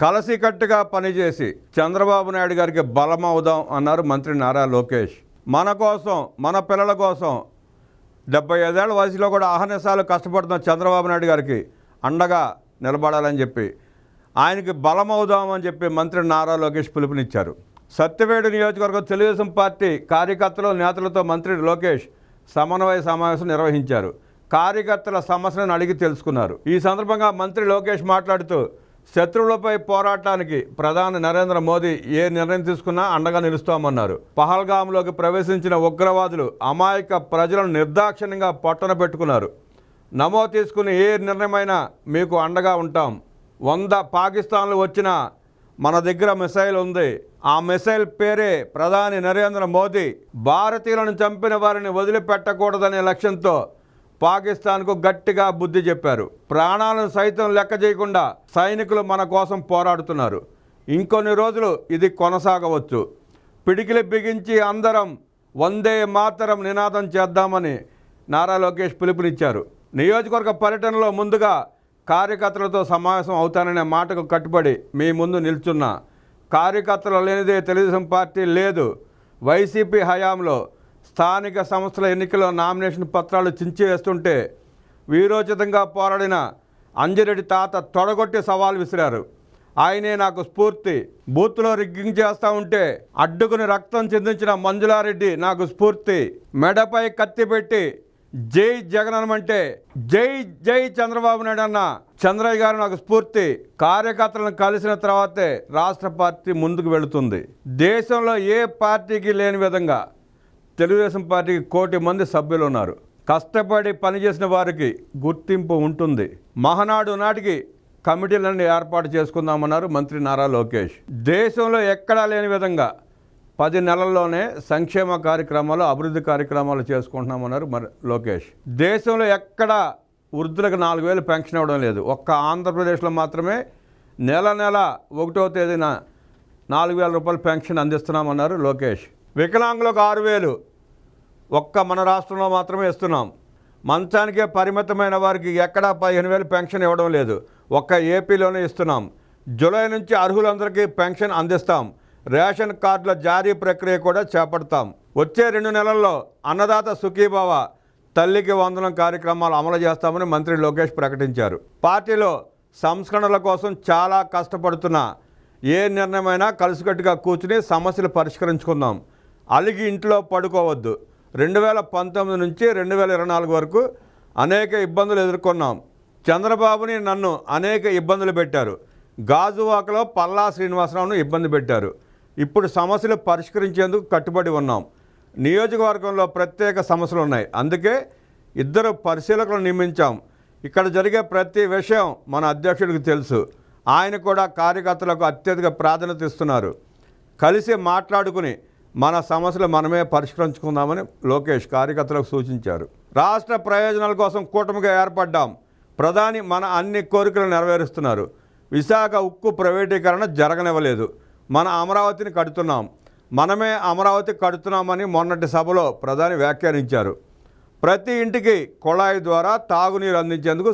కలసికట్టుగా పనిచేసి చంద్రబాబు నాయుడు గారికి బలమవుదాం అన్నారు మంత్రి నారా లోకేష్. మన కోసం, మన పిల్లల కోసం 75 ఏళ్ల వయసులో కూడా అహర్నిశాలు కష్టపడుతున్న చంద్రబాబు నాయుడు గారికి అండగా నిలబడాలని చెప్పి, ఆయనకి బలమవుదామని చెప్పి మంత్రి నారా లోకేష్ పిలుపునిచ్చారు. సత్యవేడు నియోజకవర్గం తెలుగుదేశం పార్టీ కార్యకర్తలు, నేతలతో మంత్రి లోకేష్ సమన్వయ సమావేశం నిర్వహించారు. కార్యకర్తల సమస్యలను అడిగి తెలుసుకున్నారు. ఈ సందర్భంగా మంత్రి లోకేష్ మాట్లాడుతూ, శత్రువులపై పోరాటానికి ప్రధాని నరేంద్ర మోదీ ఏ నిర్ణయం తీసుకున్నా అండగా నిలుస్తామన్నారు. పహల్గామ్లోకి ప్రవేశించిన ఉగ్రవాదులు అమాయక ప్రజలను నిర్దాక్షిణ్యంగా పొట్టన పెట్టుకున్నారు. నమో తీసుకుని ఏ నిర్ణయమైనా మీకు అండగా ఉంటాం. 100 పాకిస్తాన్లు వచ్చినా మన దగ్గర మిసైల్ ఉంది. ఆ మిసైల్ పేరే ప్రధాని నరేంద్ర మోదీ. భారతీయులను చంపిన వారిని వదిలిపెట్టకూడదనే లక్ష్యంతో పాకిస్తాన్కు గట్టిగా బుద్ధి చెప్పారు. ప్రాణాలను సైతం లెక్క చేయకుండా సైనికులు మన కోసం పోరాడుతున్నారు. ఇంకొన్ని రోజులు ఇది కొనసాగవచ్చు. పిడికిలి బిగించి అందరం వందే మాతరం నినాదం చేద్దామని నారా లోకేష్ పిలుపునిచ్చారు. నియోజకవర్గ పర్యటనలో ముందుగా కార్యకర్తలతో సమావేశం అవుతాననే మాటకు కట్టుబడి మీ ముందు నిల్చున్న కార్యకర్తలు లేనిదే తెలుగుదేశం పార్టీ లేదు. వైసీపీ హయాంలో స్థానిక సంస్థల ఎన్నికల్లో నామినేషన్ పత్రాలు చించివేస్తుంటే వీరోచితంగా పోరాడిన అంజిరెడ్డి తాత తొడగొట్టి సవాల్ విసిరారు. ఆయనే నాకు స్ఫూర్తి. బూత్లో రిగ్గింగ్ చేస్తూ ఉంటే అడ్డుకుని రక్తం చిందించిన మంజులారెడ్డి నాకు స్ఫూర్తి. మెడపై కత్తి పెట్టి జై జగన్ అంటే జై జై చంద్రబాబు నాయుడు అన్న చంద్రయ్య గారు నాకు స్ఫూర్తి. కార్యకర్తలను కలిసిన తర్వాతే రాష్ట్ర పార్టీ ముందుకు వెళుతుంది. దేశంలో ఏ పార్టీకి లేని విధంగా తెలుగుదేశం పార్టీకి 1 కోటి మంది సభ్యులు ఉన్నారు. కష్టపడి పనిచేసిన వారికి గుర్తింపు ఉంటుంది. మహానాడు నాటికి కమిటీలన్నీ ఏర్పాటు చేసుకుందామన్నారు మంత్రి నారా లోకేష్. దేశంలో ఎక్కడా లేని విధంగా 10 నెలల్లోనే సంక్షేమ కార్యక్రమాలు, అభివృద్ధి కార్యక్రమాలు చేసుకుంటున్నామన్నారు లోకేష్. దేశంలో ఎక్కడా వృద్ధులకు 4,000 పెన్షన్ ఇవ్వడం లేదు. ఒక్క ఆంధ్రప్రదేశ్లో మాత్రమే నెల 1వ తేదీన 4,000 రూపాయలు పెన్షన్ అందిస్తున్నామన్నారు లోకేష్. వికలాంగులకు 6,000 ఒక్క మన రాష్ట్రంలో మాత్రమే ఇస్తున్నాం. మంచానికే పరిమితమైన వారికి ఎక్కడా 15,000 పెన్షన్ ఇవ్వడం లేదు. ఒక్క ఏపీలోనే ఇస్తున్నాం. జూలై నుంచి అర్హులందరికీ పెన్షన్ అందిస్తాం. రేషన్ కార్డుల జారీ ప్రక్రియ కూడా చేపడతాం. వచ్చే 2 నెలల్లో అన్నదాత సుఖీభవ, తల్లికి వందనం కార్యక్రమాలు అమలు చేస్తామని మంత్రి లోకేష్ ప్రకటించారు. పార్టీలో సంస్కరణల కోసం చాలా కష్టపడుతున్న ఏ నిర్ణయమైనా కలిసికట్టుగా కూర్చుని సమస్యలు పరిష్కరించుకుందాం. అలిగి ఇంట్లో పడుకోవద్దు. 2019 నుంచి 2024 వరకు అనేక ఇబ్బందులు ఎదుర్కొన్నాం. చంద్రబాబుని, నన్ను అనేక ఇబ్బందులు పెట్టారు. గాజువాకలో పల్లా శ్రీనివాసరావును ఇబ్బంది పెట్టారు. ఇప్పుడు సమస్యలు పరిష్కరించేందుకు కట్టుబడి ఉన్నాం. నియోజకవర్గంలో ప్రత్యేక సమస్యలు ఉన్నాయి. అందుకే 2 పరిశీలకులను నియమించాం. ఇక్కడ జరిగే ప్రతి విషయం మన అధ్యక్షుడికి తెలుసు. ఆయన కూడా కార్యకర్తలకు అత్యధిక ప్రాధాన్యత ఇస్తున్నారు. కలిసి మాట్లాడుకుని మన సమస్యలు మనమే పరిష్కరించుకుందామని లోకేష్ కార్యకర్తలకు సూచించారు. రాష్ట్ర ప్రయోజనాల కోసం కూటమిగా ఏర్పడ్డాం. ప్రధాని మన అన్ని కోరికలు నెరవేరుస్తున్నారు. విశాఖ ఉక్కు ప్రైవేటీకరణ జరగనివ్వలేదు. మన అమరావతిని కడుతున్నాం. మనమే అమరావతి కడుతున్నామని మొన్నటి సభలో ప్రధాని వ్యాఖ్యానించారు. ప్రతి ఇంటికి కుళాయి ద్వారా తాగునీరు అందించేందుకు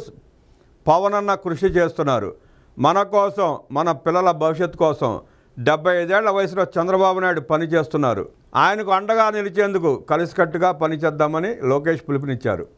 పవనన్న కృషి చేస్తున్నారు. మన కోసం, మన పిల్లల భవిష్యత్తు కోసం 75 ఏళ్ల వయసులో చంద్రబాబు నాయుడు పనిచేస్తున్నారు. ఆయనకు అండగా నిలిచేందుకు కలిసికట్టుగా పనిచేద్దామని లోకేష్ పిలుపునిచ్చారు.